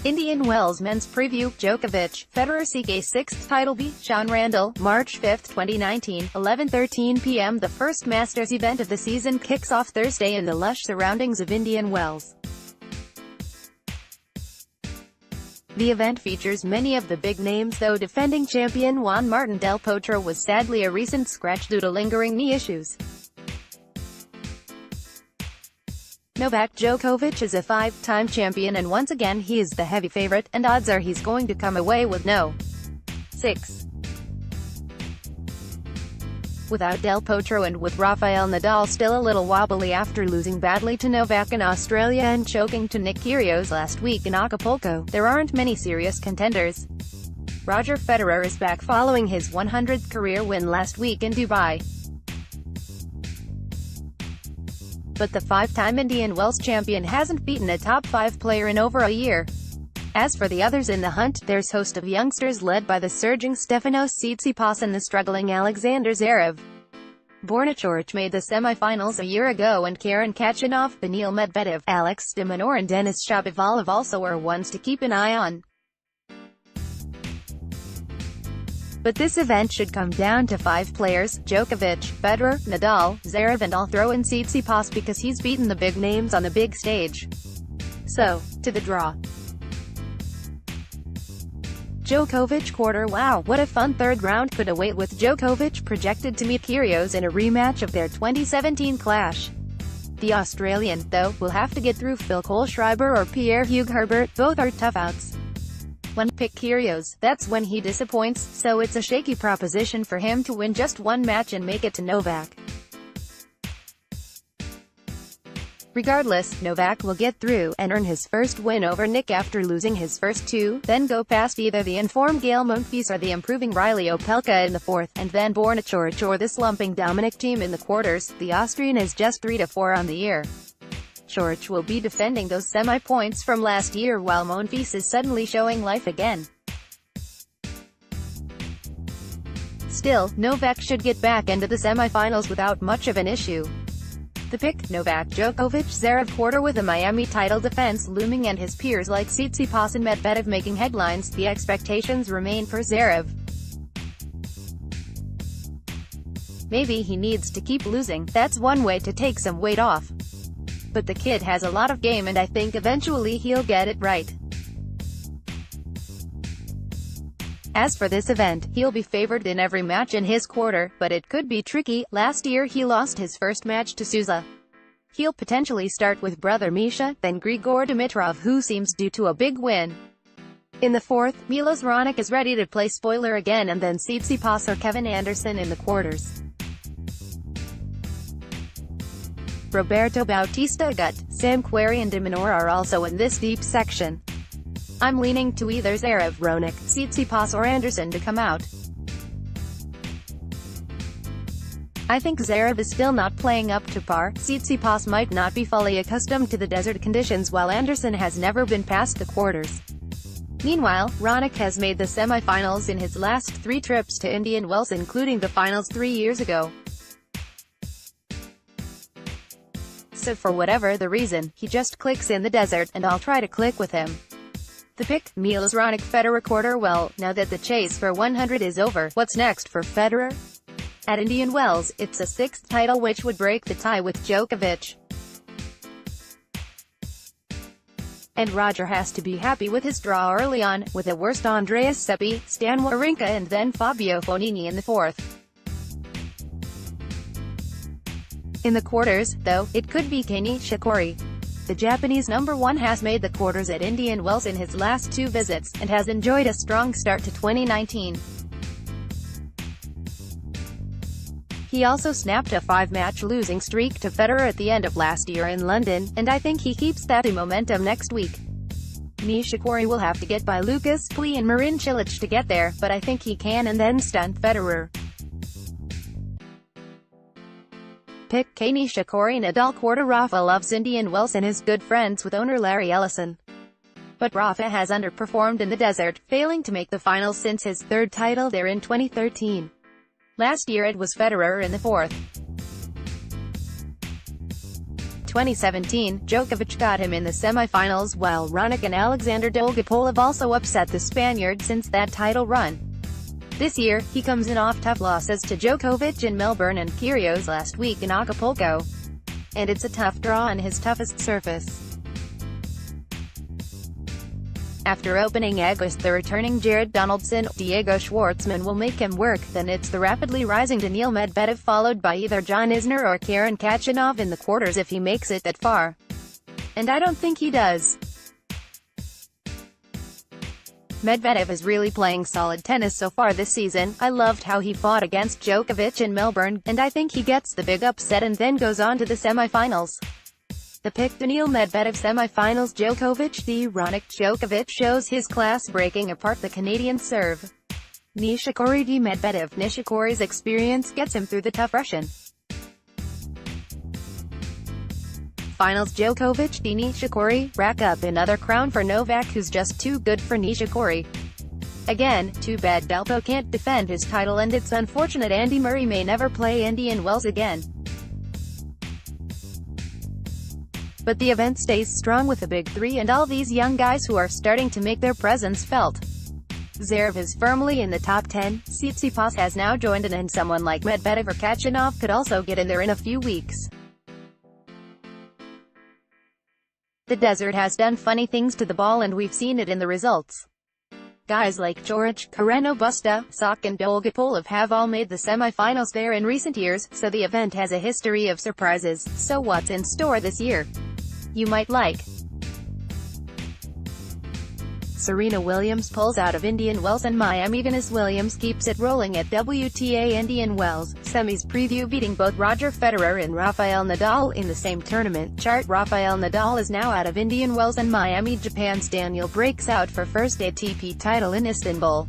Indian Wells Men's Preview, Djokovic, Federer seek a sixth Titleby, Randall, March 5, 2019, 11:13 p.m. The first Masters event of the season kicks off Thursday in the lush surroundings of Indian Wells. The event features many of the big names, though defending champion Juan Martin Del Potro was sadly a recent scratch due to lingering knee issues. Novak Djokovic is a five-time champion and once again he is the heavy favorite, and odds are he's going to come away with no 6. Without Del Potro and with Rafael Nadal still a little wobbly after losing badly to Novak in Australia and choking to Nick Kyrgios last week in Acapulco, there aren't many serious contenders. Roger Federer is back following his 100th career win last week in Dubai. But the five-time Indian Wells champion hasn't beaten a top 5 player in over a year. As for the others in the hunt, there's a host of youngsters led by the surging Stefanos Tsitsipas and the struggling Alexander Zverev. Borna Coric made the semi-finals a year ago, and Karen Khachanov, Daniil Medvedev, Alex de Minaur and Denis Shapovalov also are ones to keep an eye on. But this event should come down to 5 players: Djokovic, Federer, Nadal, Zverev, and I'll throw in Tsitsipas because he's beaten the big names on the big stage. So, to the draw. Djokovic quarter. Wow, what a fun third round could await, with Djokovic projected to meet Kyrgios in a rematch of their 2017 clash. The Australian, though, will have to get through Phil Kohlschreiber or Pierre-Hugues Herbert. Both are tough outs. When pick Kyrgios, that's when he disappoints, so it's a shaky proposition for him to win just one match and make it to Novak. Regardless, Novak will get through, and earn his first win over Nick after losing his first 2, then go past either the informed Gael Monfils or the improving Riley Opelka in the fourth, and then Borna Coric or the slumping Dominic Thiem in the quarters. The Austrian is just 3-4 on the year. Coric will be defending those semi-points from last year, while Monfils is suddenly showing life again. Still, Novak should get back into the semi-finals without much of an issue. The pick: Novak Djokovic Zverev quarter. With the Miami title defense looming and his peers like Tsitsipas and Medvedev making headlines, the expectations remain for Zverev. Maybe he needs to keep losing, that's one way to take some weight off. But the kid has a lot of game, and I think eventually he'll get it right. As for this event, he'll be favored in every match in his quarter, but it could be tricky. Last year he lost his first match to Sousa. He'll potentially start with brother Misha, then Grigor Dimitrov, who seems due to a big win. In the fourth, Milos Raonic is ready to play spoiler again, and then Tsitsipas or Kevin Anderson in the quarters. Roberto Bautista Agut, Sam Querrey and de Minaur are also in this deep section. I'm leaning to either Zverev, Raonic, Tsitsipas or Anderson to come out. I think Zverev is still not playing up to par. Tsitsipas might not be fully accustomed to the desert conditions, while Anderson has never been past the quarters. Meanwhile, Raonic has made the semi-finals in his last 3 trips to Indian Wells, including the finals 3 years ago. So for whatever the reason, he just clicks in the desert, and I'll try to click with him. The pick: Milos Raonic Federer quarter. Well, now that the chase for 100 is over, what's next for Federer? At Indian Wells, it's a 6th title which would break the tie with Djokovic. And Roger has to be happy with his draw early on, with the worst Andreas Seppi, Stan Wawrinka and then Fabio Fognini in the fourth. In the quarters, though, it could be Kei Nishikori. The Japanese #1 has made the quarters at Indian Wells in his last 2 visits, and has enjoyed a strong start to 2019. He also snapped a 5-match losing streak to Federer at the end of last year in London, and I think he keeps that momentum next week. Nishikori will have to get by Lucas Pouille and Marin Cilic to get there, but I think he can and then stunt Federer. Pick: Kei Nishikori Nadal quarter. Rafa loves Indian Wells and is good friends with owner Larry Ellison. But Rafa has underperformed in the desert, failing to make the finals since his 3rd title there in 2013. Last year it was Federer in the 4th. 2017, Djokovic got him in the semi-finals, while Ronick and Alexander Dolgopolov also upset the Spaniard since that title run. This year, he comes in off tough losses to Djokovic in Melbourne and Kyrgios last week in Acapulco. And it's a tough draw on his toughest surface. After opening August, the returning Jared Donaldson, Diego Schwartzman will make him work, then it's the rapidly rising Daniil Medvedev followed by either John Isner or Karen Khachanov in the quarters if he makes it that far. And I don't think he does. Medvedev is really playing solid tennis so far this season. I loved how he fought against Djokovic in Melbourne, and I think he gets the big upset and then goes on to the semi-finals. The pick: Daniil Medvedev semi-finals, Djokovic d. Ronick. Djokovic shows his class breaking apart the Canadian serve. Nishikori d. Medvedev. Nishikori's experience gets him through the tough Russian finals. Djokovic d. Nishikori. Rack up another crown for Novak, who's just too good for Nishikori. Again, too bad Del Potro can't defend his title, and it's unfortunate Andy Murray may never play Indian Wells again. But the event stays strong with the big three and all these young guys who are starting to make their presence felt. Zverev is firmly in the top 10, Tsitsipas has now joined in, and someone like Medvedev or Khachanov could also get in there in a few weeks. The desert has done funny things to the ball, and we've seen it in the results. Guys like George, Carreno Busta, Sock and Dolgopolov have all made the semi-finals there in recent years, so the event has a history of surprises. So what's in store this year? You might like. Serena Williams pulls out of Indian Wells and Miami. Venus Williams keeps it rolling at WTA Indian Wells semis preview, beating both Roger Federer and Rafael Nadal in the same tournament. Chart: Rafael Nadal is now out of Indian Wells and Miami. Japan's Daniel breaks out for first ATP title in Istanbul.